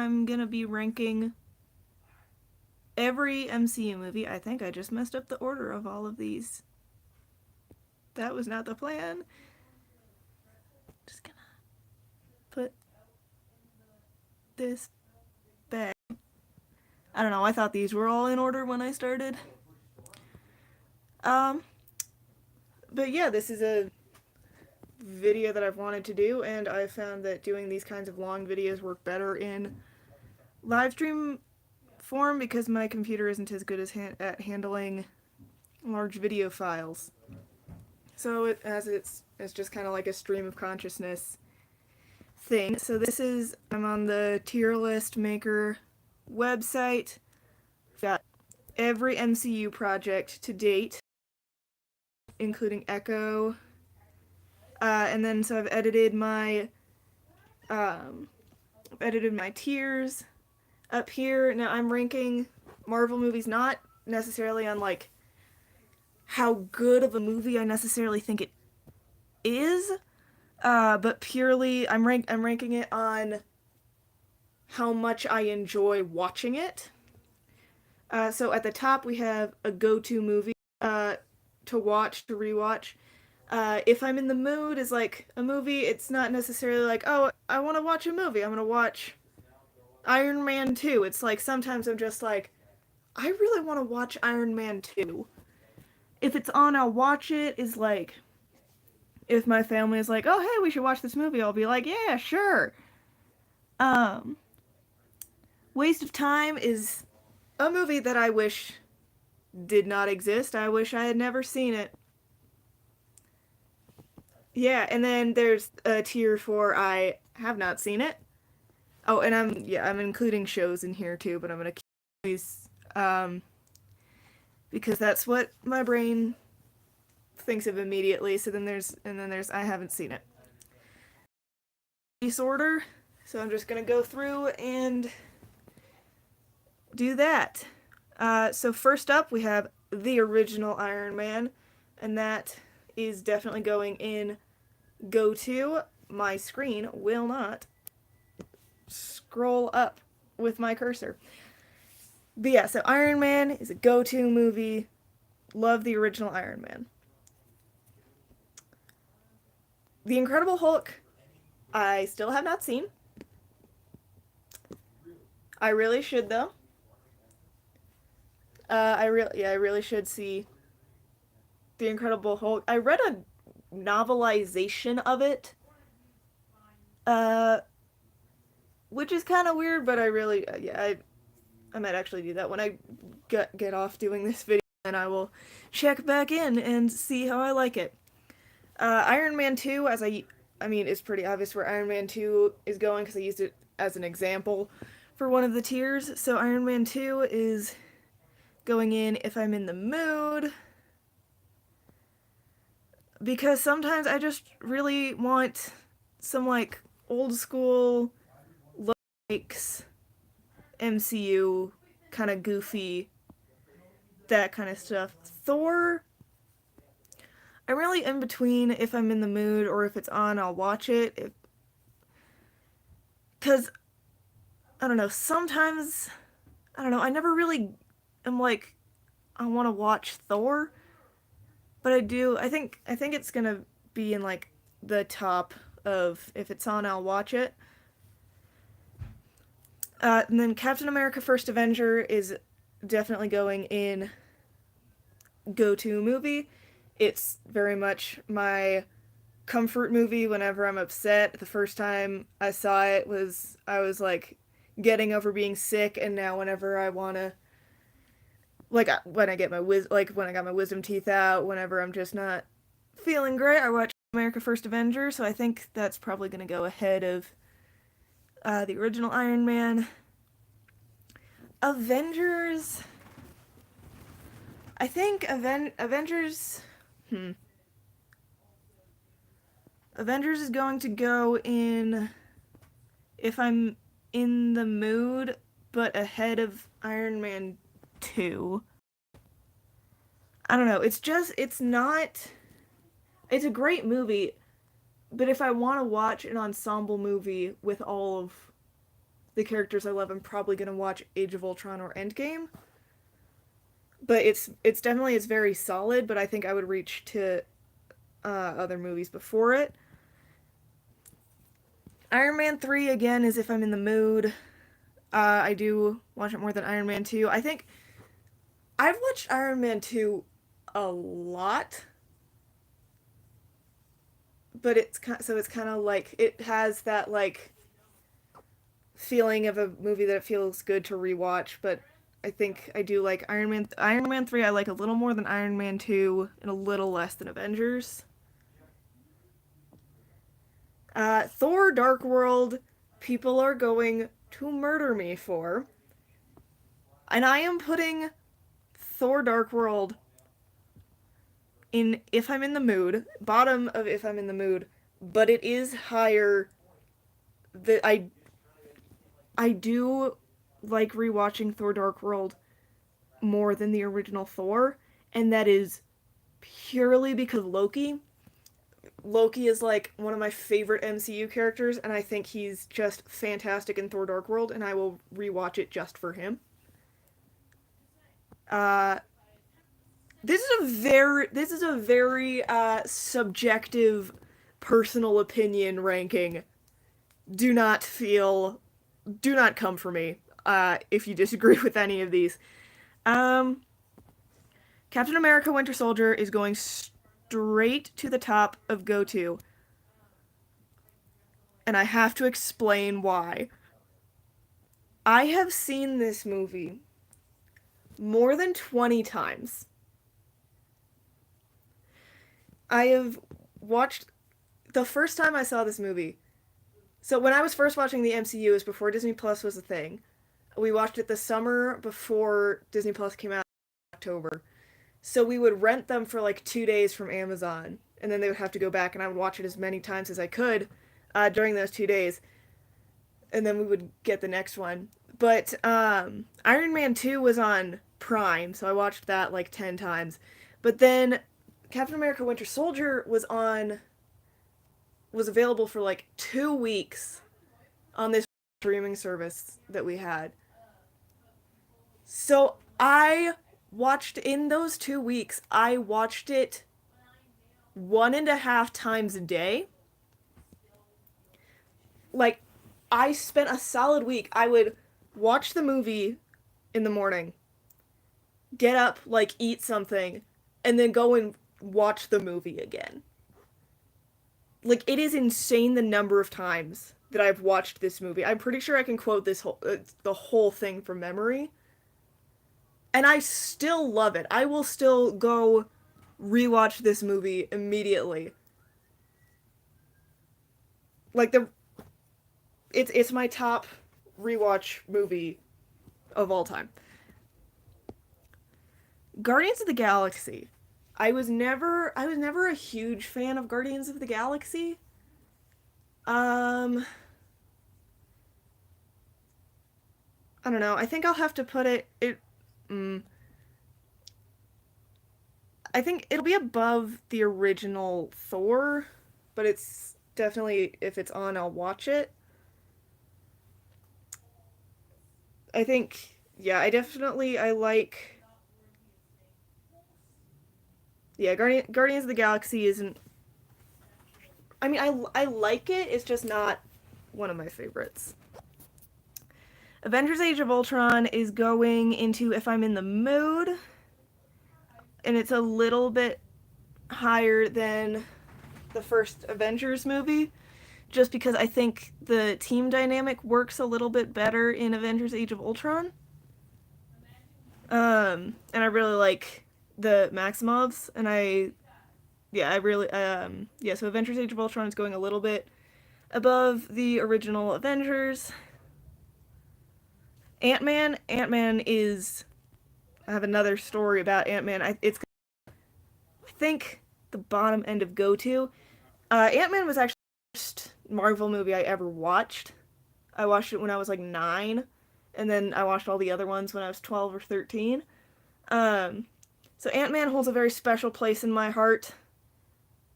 I'm gonna be ranking every MCU movie. I think I just messed up the order of all of these. That was not the plan. Just gonna put this back. I don't know, I thought these were all in order when I started. Um, but yeah, this is a video that I've wanted to do, and I found that doing these kinds of long videos work better in live stream form because my computer isn't as good at handling large video files. So it's just kind of like a stream of consciousness thing. So I'm on the tier list maker website. Got every MCU project to date, including Echo. And then so I've edited my tiers up here. Now I'm ranking Marvel movies not necessarily on like how good of a movie I necessarily think it is, but purely I'm ranking it on how much I enjoy watching it. So at the top we have a go-to movie to watch, to rewatch. If I'm in the mood is like a movie, it's not necessarily like, oh, I want to watch a movie. I'm going to watch Iron Man 2. It's like sometimes I'm just like, I really want to watch Iron Man 2. If it's on, I'll watch it is like, if my family is like, oh, hey, we should watch this movie, I'll be like, yeah, sure. Waste of Time is a movie that I wish did not exist. I wish I had never seen it. Yeah, and then there's a tier for I have not seen it. Oh, and I'm including shows in here too, but I'm gonna keep these because that's what my brain thinks of immediately. So then there's I haven't seen it. Disorder. So I'm just gonna go through and do that. So first up we have the original Iron Man, and that is definitely going in go to. My screen will not scroll up with my cursor. But yeah, so Iron Man is a go-to movie. Love the original Iron Man. The Incredible Hulk, I still have not seen. I really should though. I really should see The Incredible Hulk. I read a novelization of it, which is kind of weird, but I really, I might actually do that when I get off doing this video, and I will check back in and see how I like it. Iron Man 2, I mean, it's pretty obvious where Iron Man 2 is going because I used it as an example for one of the tiers. So Iron Man 2 is going in if I'm in the mood, because sometimes I just really want some like old school likes MCU kind of goofy, that kind of stuff. Thor, I'm really in between if I'm in the mood or if it's on, I'll watch it. Because, I don't know, sometimes, I don't know, I never really am like, I want to watch Thor, but I do, I think it's gonna be in like the top of if it's on, I'll watch it. And then Captain America First Avenger is definitely going in go-to movie. It's very much my comfort movie whenever I'm upset. The first time I saw it I was like getting over being sick, and now whenever I want to, like when I get when I got my wisdom teeth out, whenever I'm just not feeling great, I watch America First Avenger. So I think that's probably going to go ahead of the original Iron Man. Avengers, I think Avengers Avengers is going to go in if I'm in the mood, but ahead of Iron Man 2. I don't know, it's a great movie, but if I want to watch an ensemble movie with all of the characters I love, I'm probably gonna watch Age of Ultron or Endgame. But it's definitely it's very solid. But I think I would reach to other movies before it. Iron Man 3 again is if I'm in the mood. I do watch it more than Iron Man 2. I think I've watched Iron Man 2 a lot, but it's kind of like it has that like feeling of a movie that it feels good to rewatch, but I think I do like Iron Man 3 I like a little more than Iron Man 2 and a little less than Avengers. Thor Dark World, people are going to murder me for. And I am putting Thor Dark World in if I'm in the mood, bottom of if I'm in the mood, but it is higher that I do like rewatching Thor Dark World more than the original Thor, and that is purely because of Loki. Loki is like one of my favorite MCU characters, and I think he's just fantastic in Thor Dark World, and I will rewatch it just for him. Uh, this is a very subjective, personal opinion ranking. Do not feel, do not come for me if you disagree with any of these. Um, Captain America: Winter Soldier is going straight to the top of go to, and I have to explain why. I have seen this movie more than 20 times. I have watched the first time I saw this movie. So when I was first watching the MCU, it was before Disney Plus was a thing. We watched it the summer before Disney Plus came out in October. So we would rent them for like 2 days from Amazon, and then they would have to go back, and I would watch it as many times as I could during those 2 days, and then we would get the next one. But Iron Man 2 was on Prime, so I watched that like 10 times. But then Captain America Winter Soldier was available for like 2 weeks on this streaming service that we had. So I watched in those 2 weeks, I watched it 1.5 times a day. Like, I spent a solid week. I would watch the movie in the morning, get up, like, eat something, and then go and watch the movie again. Like, it is insane the number of times that I've watched this movie. I'm pretty sure I can quote the whole thing from memory. And I still love it. I will still go rewatch this movie immediately. Like it's my top rewatch movie of all time. Guardians of the Galaxy. I was never a huge fan of Guardians of the Galaxy. Um I don't know. I think I'll have to put it mm, I think it'll be above the original Thor, but it's definitely if it's on I'll watch it. I think yeah, I like yeah, Guardians of the Galaxy isn't I mean I like it, it's just not one of my favorites. Avengers Age of Ultron is going into if I'm in the mood, and it's a little bit higher than the first Avengers movie, just because I think the team dynamic works a little bit better in Avengers Age of Ultron. And I really like the Maximovs, and I really, yeah, so Avengers Age of Ultron is going a little bit above the original Avengers. Ant-Man is, I have another story about Ant-Man. It's, I think, the bottom end of go-to. Ant-Man was actually the first Marvel movie I ever watched. I watched it when I was like 9, and then I watched all the other ones when I was 12 or 13. Um, so Ant-Man holds a very special place in my heart.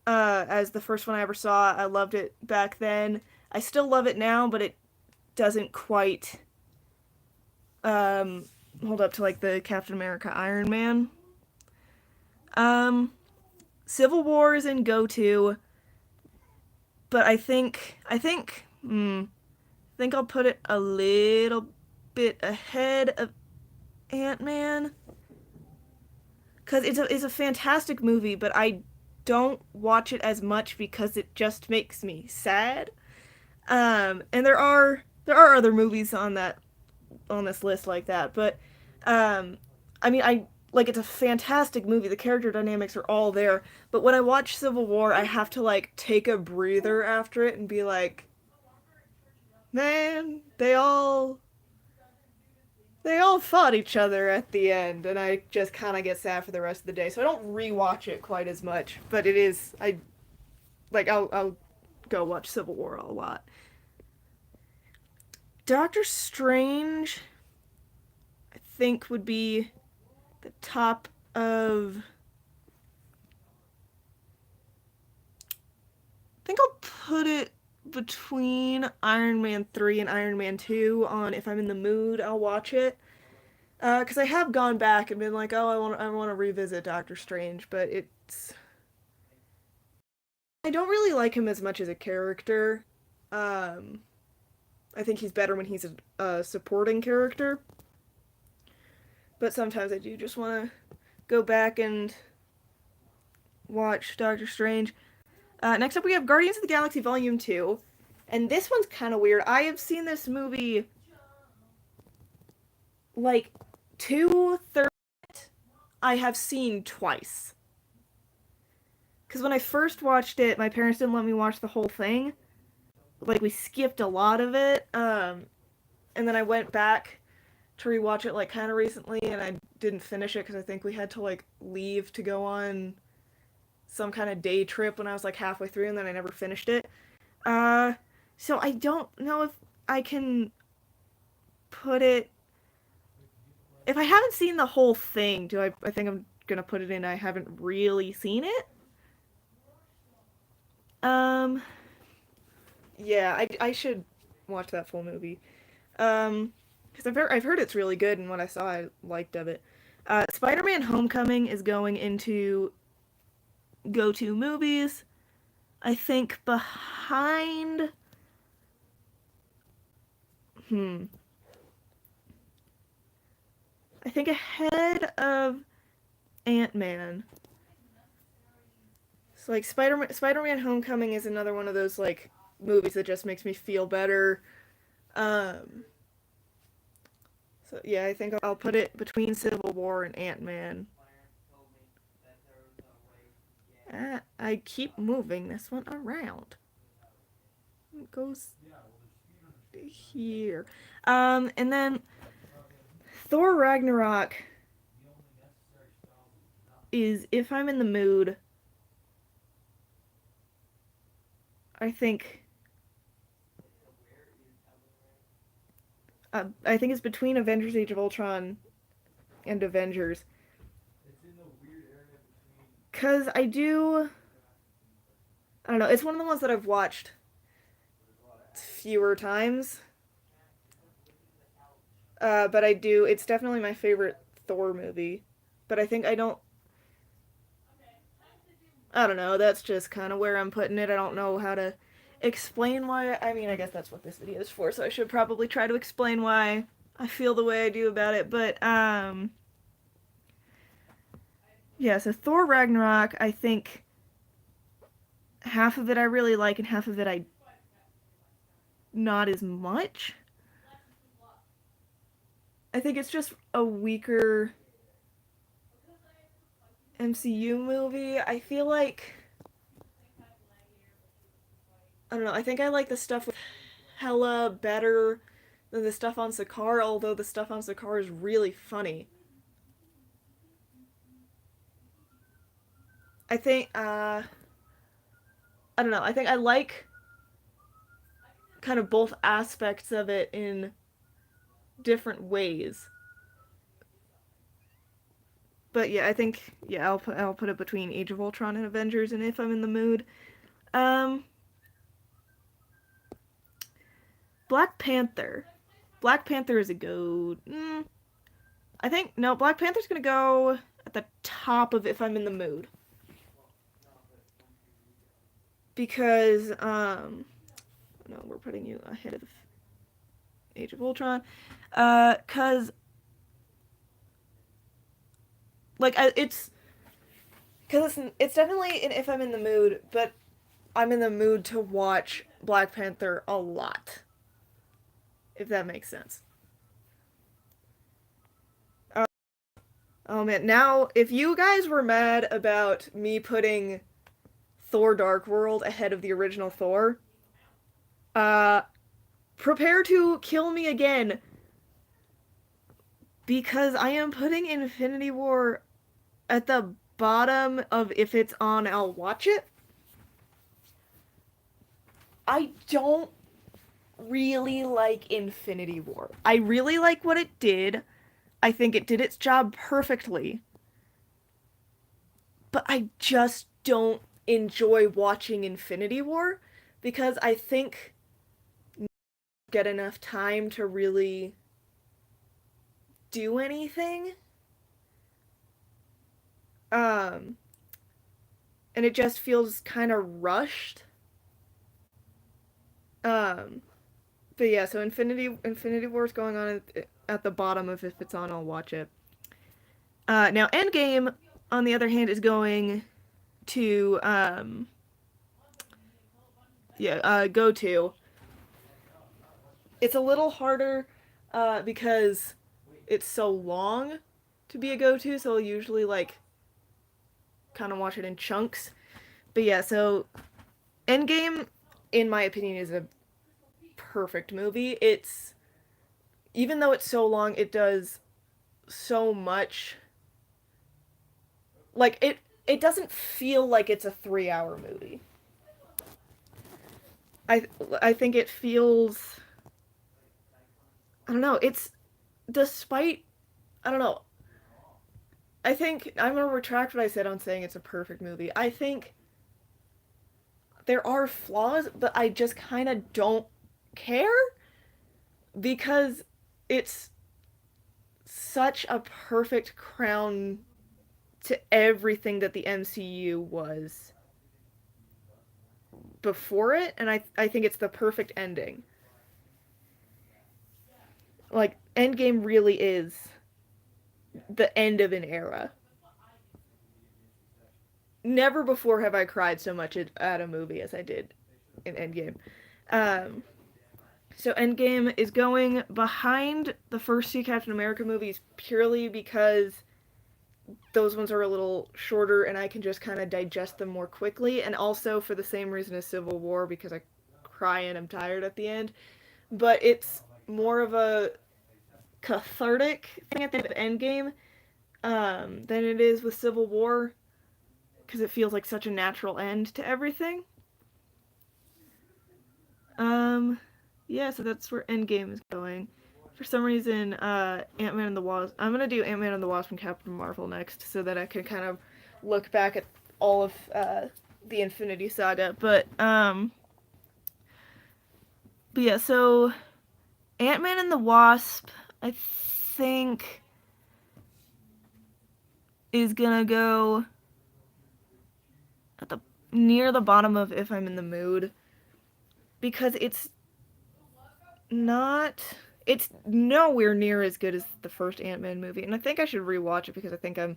As the first one I ever saw, I loved it back then. I still love it now, but it doesn't quite um hold up to like the Captain America Iron Man. Um Civil War is in go to, but I think I'll put it a little bit ahead of Ant-Man cuz it's a fantastic movie, but I don't watch it as much because it just makes me sad. And there are other movies on this list like that, but um I mean I like it's a fantastic movie. The character dynamics are all there, but when I watch Civil War, I have to like take a breather after it and be like, man, they all fought each other at the end, and I just kind of get sad for the rest of the day. So I don't rewatch it quite as much, but it is I'll go watch Civil War a lot. Doctor Strange, I think would be the top of. I think I'll put it between Iron Man 3 and Iron Man 2 on if I'm in the mood, I'll watch it. Because I have gone back and been like, oh, I want to revisit Doctor Strange, but I don't really like him as much as a character. Um, I think he's better when he's a supporting character, but sometimes I do just want to go back and watch Doctor Strange. Next up, we have Guardians of the Galaxy Volume 2. And this one's kind of weird. I have seen this movie like two-thirds I have seen twice. Because when I first watched it, my parents didn't let me watch the whole thing. Like, we skipped a lot of it. And then I went back to rewatch it, like, kind of recently, and I didn't finish it because I think we had to, like, leave to go on some kind of day trip when I was, like, halfway through, and then I never finished it. Uh, so I don't know if I can put it. If I haven't seen the whole thing, I think I'm gonna put it in I haven't really seen it? Um, yeah, I should watch that full movie. Because I've heard it's really good, and what I saw I liked of it. Spider-Man Homecoming is going into go-to movies. I think behind. Hmm. I think ahead of Ant-Man. So like Spider-Man Homecoming is another one of those like movies that just makes me feel better. Um, so yeah, I think I'll put it between Civil War and Ant-Man. I keep moving this one around. It goes here. And then Thor Ragnarok is if I'm in the mood. I think I think it's between Avengers: Age of Ultron and Avengers. Cause I don't know. It's one of the ones that I've watched fewer times. But I do. It's definitely my favorite Thor movie. But I think I don't. I don't know. That's just kind of where I'm putting it. I don't know how to explain why. I mean, I guess that's what this video is for. So I should probably try to explain why I feel the way I do about it. But yeah. So Thor Ragnarok, I think half of it I really like, and half of it I not as much. I think it's just a weaker MCU movie. I feel like I don't know. I think I like the stuff with Hela better than the stuff on Sakaar, although the stuff on Sakaar is really funny. I think I don't know. I think I like kind of both aspects of it in different ways. But yeah, I think yeah, I'll put it between Age of Ultron and Avengers and if I'm in the mood. Um Black Panther. Black Panther is a go. I think no. Black Panther's gonna go at the top of if I'm in the mood because no, we're putting you ahead of Age of Ultron, cause like it's because it's definitely in if I'm in the mood, but I'm in the mood to watch Black Panther a lot, if that makes sense. Uh, oh man, now if you guys were mad about me putting Thor: Dark World ahead of the original Thor, uh, prepare to kill me again because I am putting Infinity War at the bottom of if it's on, I'll watch it. I don't really like Infinity War. I really like what it did. I think it did its job perfectly. But I just don't enjoy watching Infinity War because I think I don't get enough time to really do anything. Um and it just feels kind of rushed. Um but yeah, so Infinity War is going on at the bottom of if it's on, I'll watch it. Now Endgame, on the other hand, is going to go to. It's a little harder because it's so long to be a go to, so I'll usually like kind of watch it in chunks. But yeah, so Endgame, in my opinion, is a perfect movie. It's even though it's so long, it does so much. Like it doesn't feel like it's a 3 hour movie. I I think it feels I don't know, it's despite I don't know. I think I'm gonna retract what I said on saying it's a perfect movie. I think there are flaws, but I just kind of don't care because it's such a perfect crown to everything that the MCU was before it, and I think it's the perfect ending. Like Endgame really is the end of an era. Never before have I cried so much at a movie as I did in Endgame. Um, so Endgame is going behind the first two Captain America movies purely because those ones are a little shorter and I can just kind of digest them more quickly, and also for the same reason as Civil War because I cry and I'm tired at the end. But it's more of a cathartic thing at the Endgame than it is with Civil War because it feels like such a natural end to everything. Um, yeah, so that's where Endgame is going. For some reason, Ant-Man and the Wasp. I'm gonna do Ant-Man and the Wasp and Captain Marvel next, so that I can kind of look back at all of the Infinity Saga. But yeah, so Ant-Man and the Wasp, I think, is gonna go at the near the bottom of if I'm in the mood because not it's nowhere near as good as the first Ant-Man movie, and I think I should rewatch it because I think I'm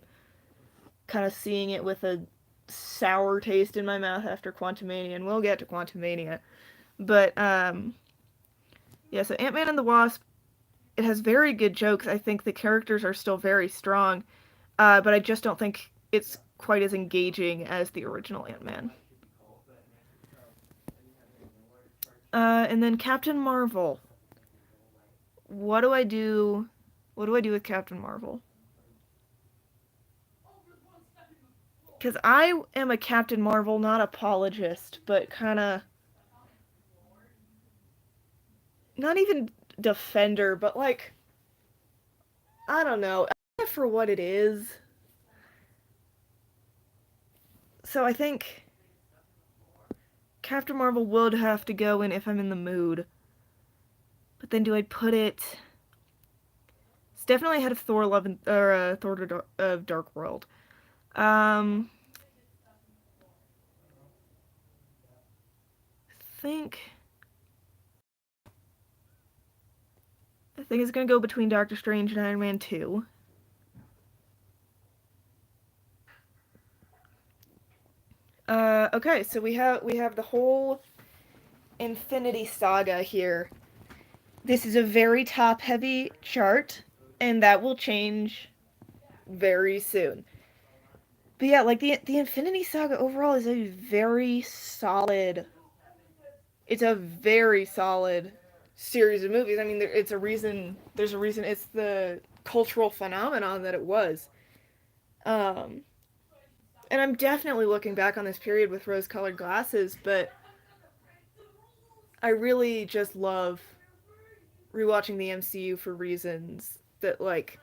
kind of seeing it with a sour taste in my mouth after Quantumania, and we'll get to Quantumania. But yeah, so Ant-Man and the Wasp, it has very good jokes. I think the characters are still very strong, but I just don't think it's quite as engaging as the original Ant-Man. And then Captain Marvel. What do I do? What do I do with Captain Marvel? Because I am a Captain Marvel, not apologist, but kind of not even defender, but like I don't know, for what it is. So I think Captain Marvel would have to go in if I'm in the mood. But then do I put it? It's definitely ahead of Thor: Love and or Thor of Dark World. Um, think I think it's gonna go between Doctor Strange and Iron Man 2. Okay, so we have the whole Infinity Saga here. This is a very top-heavy chart, and that will change very soon. But yeah, like the Infinity Saga overall is a very solid. It's a very solid series of movies. I mean, it's a reason. There's a reason. It's the cultural phenomenon that it was. Um, and I'm definitely looking back on this period with rose-colored glasses, but I really just love rewatching the MCU for reasons that like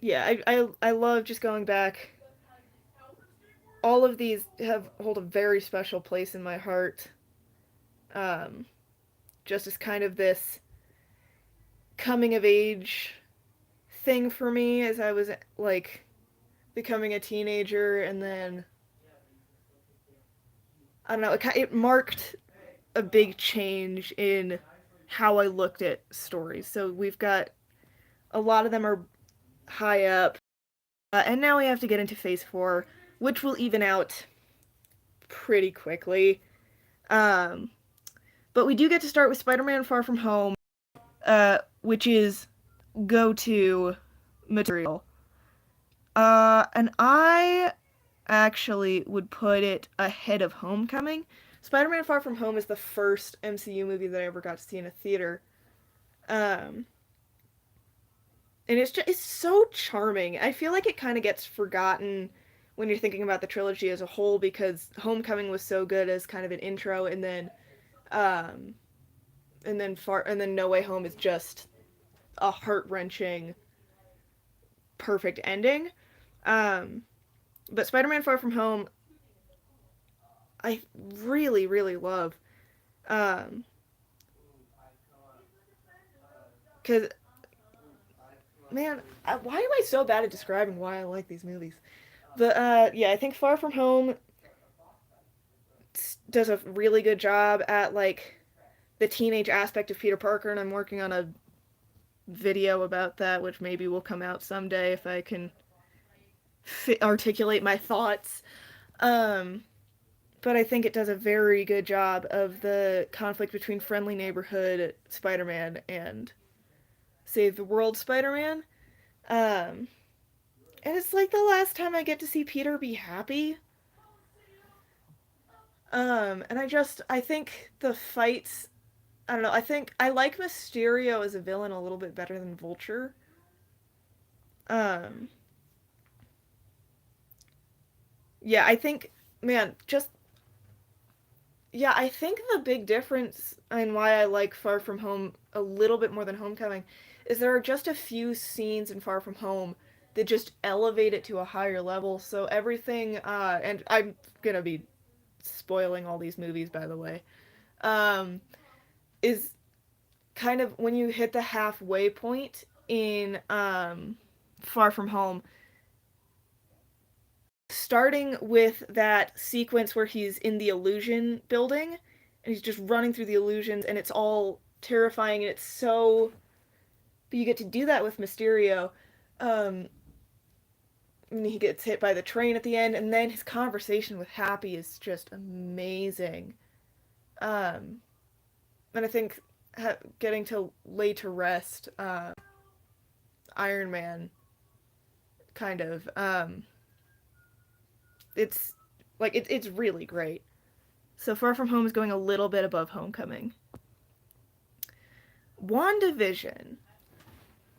yeah, I love just going back. All of these have hold a very special place in my heart. Um, just as kind of this coming of age thing for me as I was like becoming a teenager, and then I don't know, it marked a big change in how I looked at stories. So we've got a lot of them are high up, and now we have to get into phase 4, which will even out pretty quickly. Um, but we do get to start with Spider-Man: Far From Home, which is go-to material. And I actually would put it ahead of Homecoming. Spider-Man: Far From Home is the first MCU movie that I ever got to see in a theater. Um, and it's so charming. I feel like it kind of gets forgotten when you're thinking about the trilogy as a whole because Homecoming was so good as kind of an intro, um, and then No Way Home is just a heart-wrenching, perfect ending. Um, but Spider-Man: Far From Home, I really, really love. Um, cause man, why am I so bad at describing why I like these movies? But yeah, I think Far From Home does a really good job at like the teenage aspect of Peter Parker, and I'm working on a video about that, which maybe will come out someday if I can articulate my thoughts. Um, but I think it does a very good job of the conflict between friendly neighborhood Spider-Man and Save the World Spider-Man. Um, and it's like the last time I get to see Peter be happy. And I think the fights, I don't know, I think I like Mysterio as a villain a little bit better than Vulture. Um, yeah, I think, man, just, yeah, I think the big difference and why I like Far From Home a little bit more than Homecoming is there are just a few scenes in Far From Home that just elevate it to a higher level. So everything, and I'm gonna be spoiling all these movies, by the way, um, is kind of when you hit the halfway point in Far From Home, starting with that sequence where he's in the illusion building and he's just running through the illusions and it's all terrifying and it's so but you get to do that with Mysterio. Um and he gets hit by the train at the end and then his conversation with Happy is just amazing. Um and I think getting to lay to rest Iron Man kind of it's like it's really great. So Far From Home is going a little bit above Homecoming. WandaVision.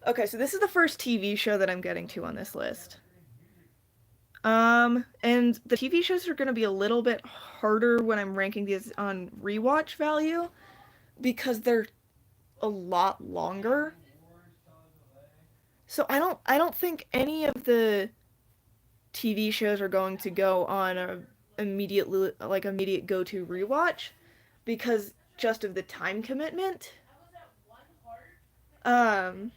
Okay, so this is the first TV show that I'm getting to on this list. And the TV shows are going to be a little bit harder when I'm ranking these on rewatch value because they're a lot longer. So I don't think any of the TV shows are going to go on a immediate go-to rewatch because just of the time commitment. Um,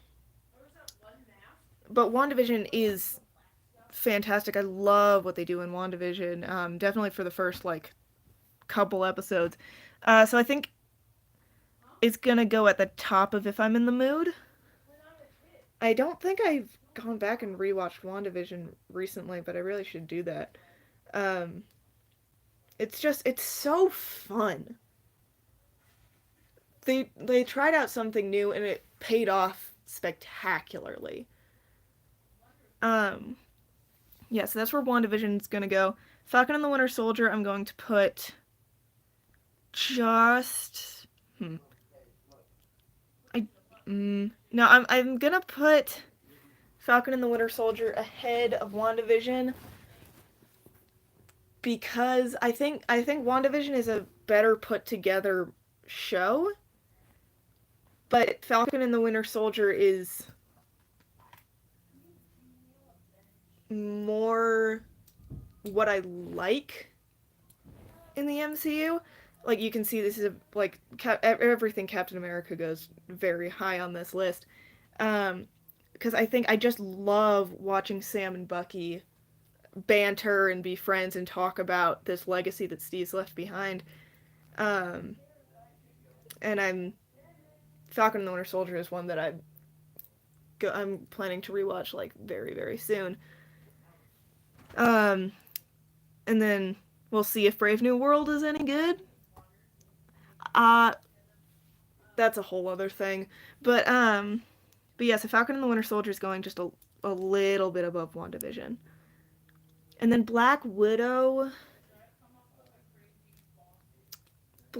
but WandaVision is fantastic. I love what they do in WandaVision. Definitely for the first like couple episodes. So I think it's gonna go at the top of if I'm in the mood. I don't think I've gone back and rewatched WandaVision recently, but I really should do that. Um, it's so fun. They tried out something new and it paid off spectacularly. Um, yeah, so that's where WandaVision's gonna go. Falcon and the Winter Soldier, I'm going to put just I no, I'm gonna put Falcon and the Winter Soldier ahead of WandaVision because I think WandaVision is a better put together show, but Falcon and the Winter Soldier is more what I like in the MCU. Like you can see, this is everything Captain America goes very high on this list. Because I think I just love watching Sam and Bucky banter and be friends and talk about this legacy that Steve's left behind. Um, and Falcon and the Winter Soldier is one that I'm planning to rewatch like very very soon. Um, and then we'll see if Brave New World is any good. Uh, that's a whole other thing. But yeah, so Falcon and the Winter Soldier is going just a little bit above WandaVision. And then Black Widow.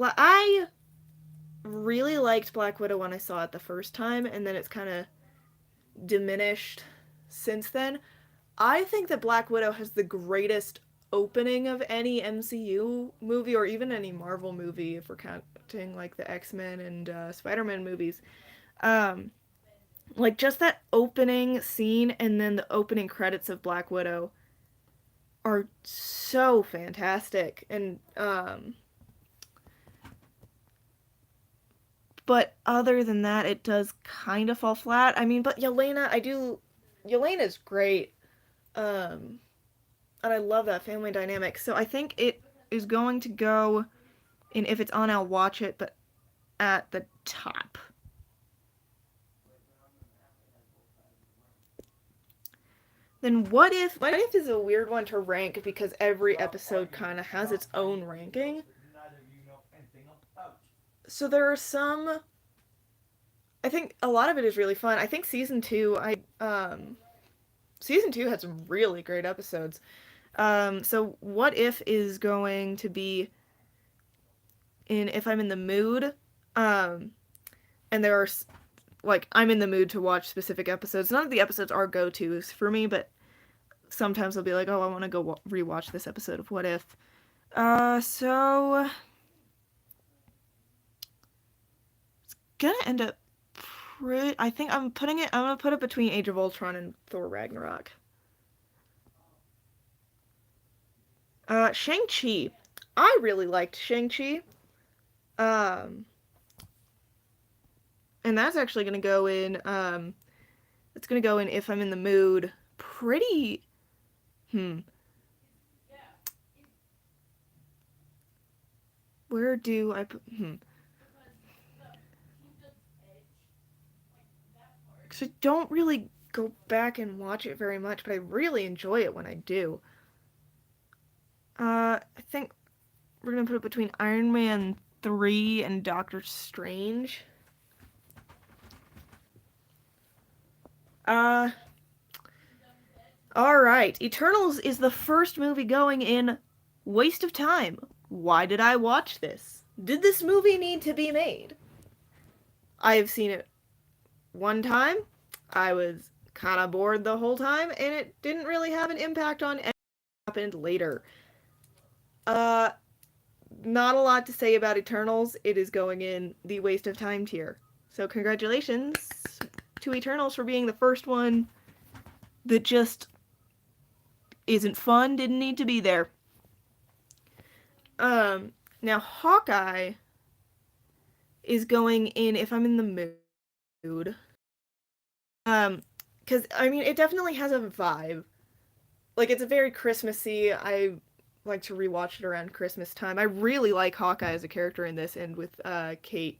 I really liked Black Widow when I saw it the first time, and then it's kind of diminished since then. I think that Black Widow has the greatest opening of any MCU movie, or even any Marvel movie, if we're counting like the X-Men and Spider-Man movies. Um, like just that opening scene and then the opening credits of Black Widow are so fantastic. And but other than that, it does kind of fall flat. I mean, but Yelena's great. Um, and I love that family dynamic. So I think it is going to go in, if it's on, I'll watch it, but at the top. Then what if is a weird one to rank because every episode kind of has its own ranking. So there are some. I think a lot of it is really fun. I think season 2 had some really great episodes. So what if is going to be in if I'm in the mood. And there are like I'm in the mood to watch specific episodes. None of the episodes are go-tos for me, but sometimes I'll be like, oh, I want to go rewatch this episode of What If. So it's gonna end up I think I'm gonna put it between Age of Ultron and Thor Ragnarok. Shang-Chi. I really liked Shang-Chi. Um, and that's actually gonna go in, it's gonna go in if I'm in the mood. Pretty, where do I put, because I don't really go back and watch it very much, but I really enjoy it when I do. I think we're gonna put it between Iron Man 3 and Doctor Strange. Alright. Eternals is the first movie going in waste of time. Why did I watch this? Did this movie need to be made? I have seen it one time. I was kind of bored the whole time, and it didn't really have an impact on anything that happened later. Not a lot to say about Eternals. It is going in the waste of time tier. So congratulations to Eternals for being the first one that just isn't fun, didn't need to be there. Now Hawkeye is going in if I'm in the mood. Um, because I mean, it definitely has a vibe. Like, it's a very Christmassy. I like to rewatch it around Christmas time. I really like Hawkeye as a character in this, and with Kate.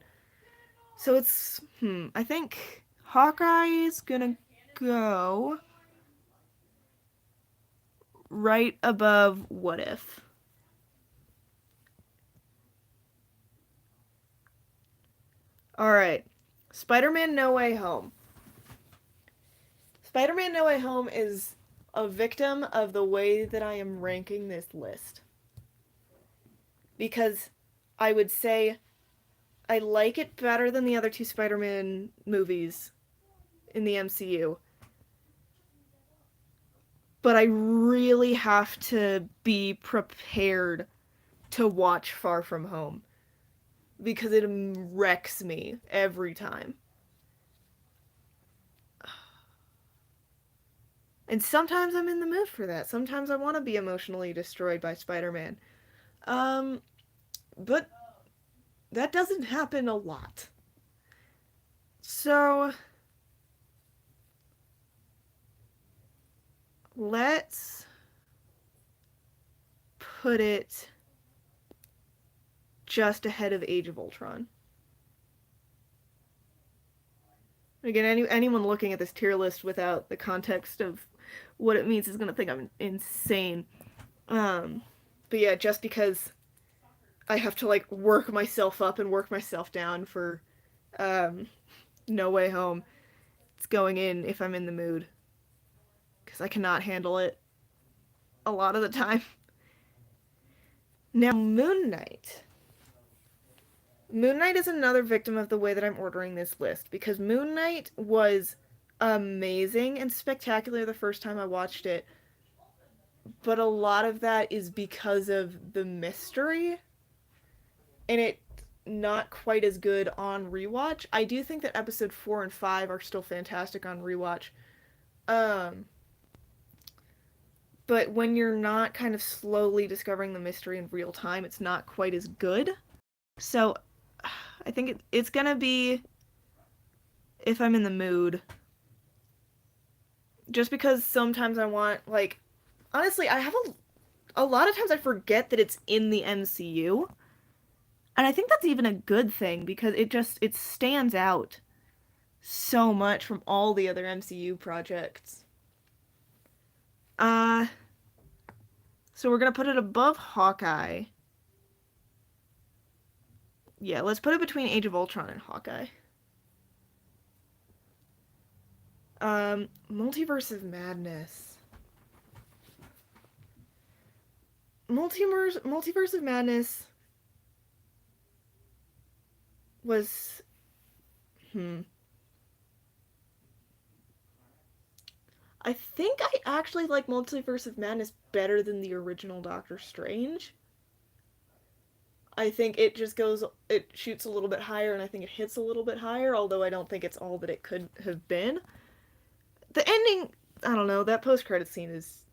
So it's I think Hawkeye is gonna go right above What If. All right, Spider-Man: No Way Home. Spider-Man: No Way Home is a victim of the way that I am ranking this list. Because I would say I like it better than the other two Spider-Man movies in the MCU. But I really have to be prepared to watch Far From Home because it wrecks me every time. And sometimes I'm in the mood for that. Sometimes I want to be emotionally destroyed by Spider-Man. Um, but that doesn't happen a lot. So let's put it just ahead of Age of Ultron. Again, anyone looking at this tier list without the context of what it means is gonna think I'm insane. Um, but yeah, just because I have to like work myself up and work myself down for um, No Way Home, it's going in if I'm in the mood because I cannot handle it a lot of the time. Now, Moon Knight. Moon Knight is another victim of the way that I'm ordering this list because Moon Knight was amazing and spectacular the first time I watched it, but a lot of that is because of the mystery and it not quite as good on rewatch. I do think that episode 4 and 5 are still fantastic on rewatch. Um but when you're not kind of slowly discovering the mystery in real time, it's not quite as good. So I think it's gonna be if I'm in the mood. Just because sometimes I want, like, honestly, I have a lot of times I forget that it's in the MCU. And I think that's even a good thing because it stands out so much from all the other MCU projects. Uh so we're gonna put it above Hawkeye. Yeah, let's put it between Age of Ultron and Hawkeye. Multiverse of Madness. Multiverse of Madness was hmm. I think I actually like Multiverse of Madness better than the original Doctor Strange. I think it shoots a little bit higher, and I think it hits a little bit higher, although I don't think it's all that it could have been. The ending, I don't know, that post-credit scene is.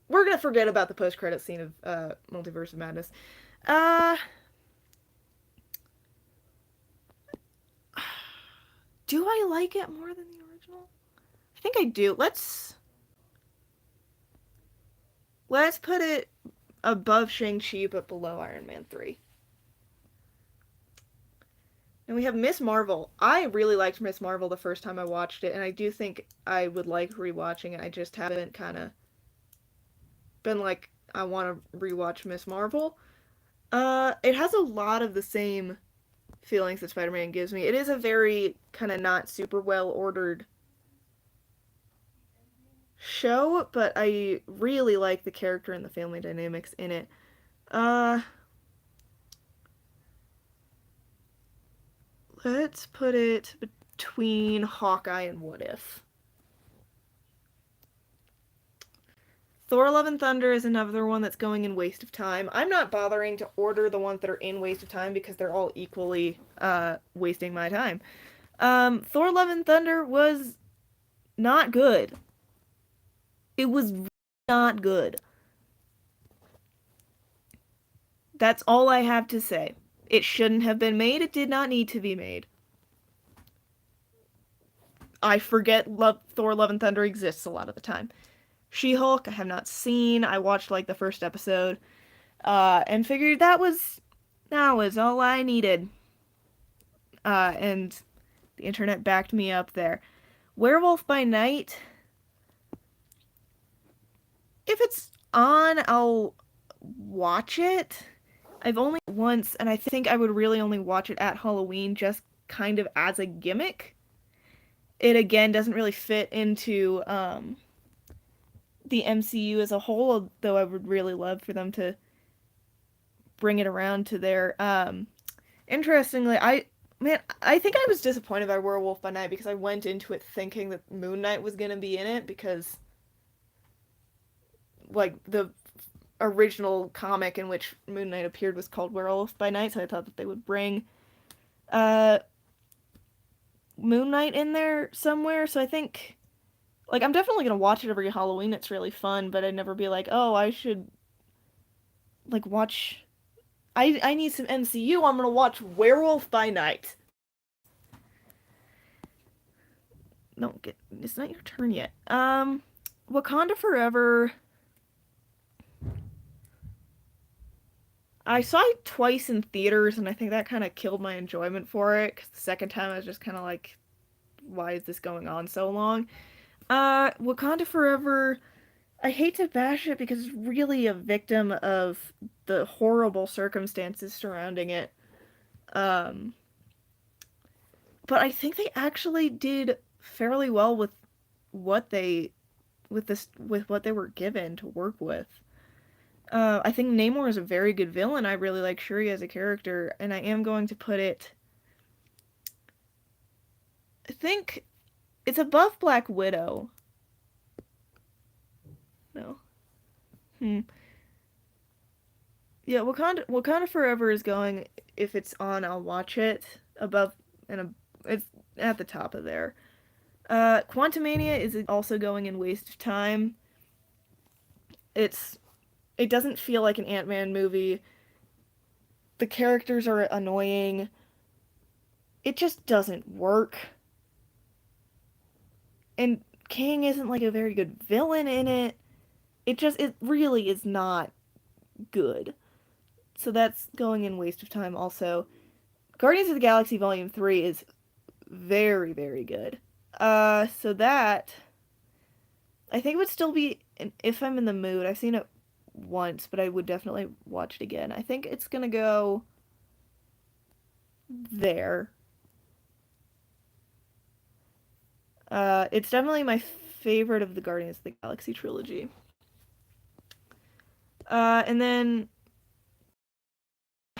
We're gonna forget about the post-credit scene of Multiverse of Madness. Uh. Do I like it more than the original? I think I do. Let's put it above Shang-Chi but below Iron Man 3. And we have Miss Marvel. I really liked Miss Marvel the first time I watched it, and I do think I would like rewatching it. I just haven't kind of been like, I want to rewatch Miss Marvel. It has a lot of the same feelings that Spider-Man gives me. It is a very kind of not super well ordered show, but I really like the character and the family dynamics in it. Uh, let's put it between Hawkeye and What If. Thor Love and Thunder is another one that's going in Waste of Time. I'm not bothering to order the ones that are in Waste of Time because they're all equally wasting my time. Thor Love and Thunder was not good. It was not good. That's all I have to say. It shouldn't have been made. It did not need to be made. I forget Thor Love and Thunder exists a lot of the time. She-Hulk, I have not seen. I watched like the first episode, and figured that was all I needed. And the internet backed me up there. Werewolf by Night, if it's on, I'll watch it. I've only once, and I think I would really only watch it at Halloween, just kind of as a gimmick. It again doesn't really fit into the MCU as a whole, though I would really love for them to bring it around to their interestingly, I think I was disappointed by Werewolf by Night because I went into it thinking that Moon Knight was gonna be in it, because like the original comic in which Moon Knight appeared was called Werewolf by Night, so I thought that they would bring uh Moon Knight in there somewhere. So I think, like, I'm definitely gonna watch it every Halloween. It's really fun, but I'd never be like, oh, I should like watch. I need some MCU. I'm gonna watch Werewolf by Night. No, it's not your turn yet. Wakanda Forever. I saw it twice in theaters, and I think that kind of killed my enjoyment for it, because the second time I was just kind of like, why is this going on so long? Wakanda Forever, I hate to bash it because it's really a victim of the horrible circumstances surrounding it. Um, but I think they actually did fairly well with what they with what they were given to work with. I think Namor is a very good villain. I really like Shuri as a character, and I am going to put it. I think it's above Black Widow. No. Hmm. Yeah, Wakanda Forever is going. If it's on, I'll watch it. Above it's at the top of there. Quantumania is also going in Waste of Time. It doesn't feel like an Ant-Man movie. The characters are annoying. It just doesn't work. And King isn't like a very good villain in it. It really is not good. So that's going in Waste of Time also. Guardians of the Galaxy Volume 3 is very, very good. So that I think would still be if I'm in the mood. I've seen it once, but I would definitely watch it again. I think it's gonna go there. It's definitely my favorite of the Guardians of the Galaxy trilogy. And then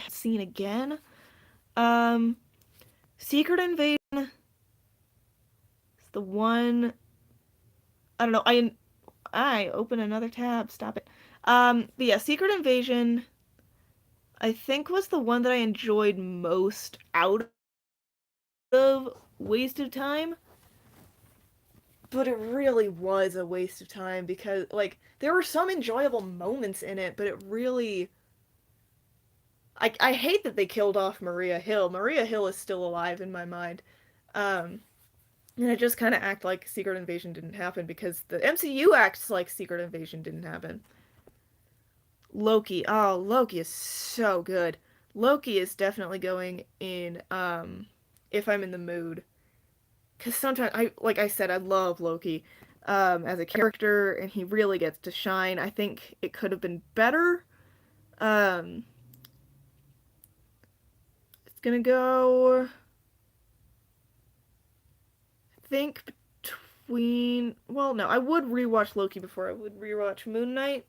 seen again. Um, Secret Invasion is the one. I don't know. I open another tab. Stop it. But yeah, Secret Invasion, I think, was the one that I enjoyed most out of Waste of Time. But it really was a waste of time because, like, there were some enjoyable moments in it, but it really. I hate that they killed off Maria Hill. Maria Hill is still alive in my mind. Um, and I just kind of act like Secret Invasion didn't happen because the MCU acts like Secret Invasion didn't happen. Loki. Oh, Loki is so good. Loki is definitely going in, if I'm in the mood. Because sometimes, like I said, I love Loki, as a character, and he really gets to shine. I think it could have been better. Um, it's gonna go, I think, between, well, no, I would rewatch Loki before I would rewatch Moon Knight.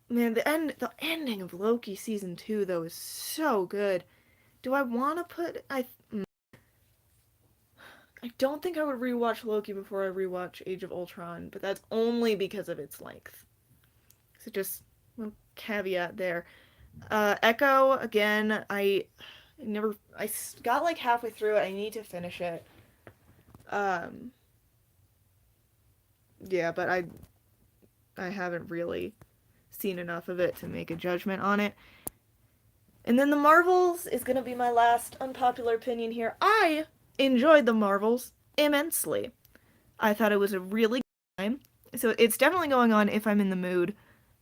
Man, the ending of Loki season 2 though is so good. Do I want to put I don't think I would rewatch Loki before I rewatch Age of Ultron, but that's only because of its length. So just a caveat there. Echo again. I got like halfway through it. I need to finish it. Um, yeah, but I haven't really seen enough of it to make a judgment on it. And then the Marvels is going to be my last unpopular opinion here. I enjoyed the Marvels immensely. I thought it was a really good time. So it's definitely going on if I'm in the mood.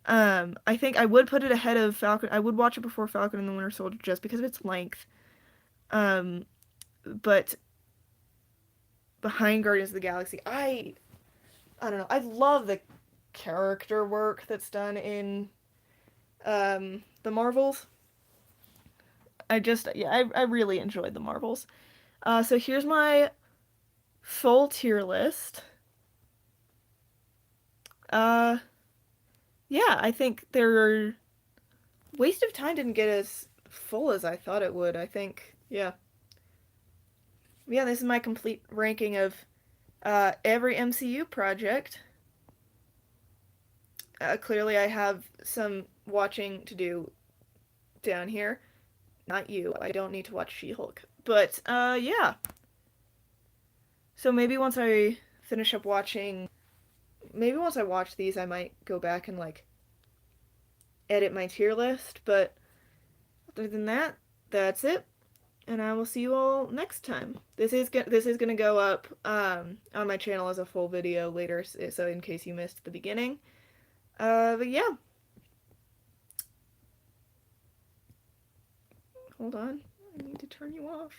I think I would put it ahead of Falcon. I would watch it before Falcon and the Winter Soldier just because of its length. Um, but behind Guardians of the Galaxy, I don't know. I love the character work that's done in the Marvels. I really enjoyed the Marvels. So here's my full tier list. Uh, yeah, I think their waste of time didn't get as full as I thought it would. I think, yeah. Yeah, this is my complete ranking of every MCU project. Clearly, I have some watching to do down here. Not you. I don't need to watch She-Hulk. But, yeah. So maybe once I finish up watching, maybe once I watch these, I might go back and, like, edit my tier list. But other than that, that's it. And I will see you all next time. This is gonna go up on my channel as a full video later, so in case you missed the beginning. But yeah. Hold on. I need to turn you off.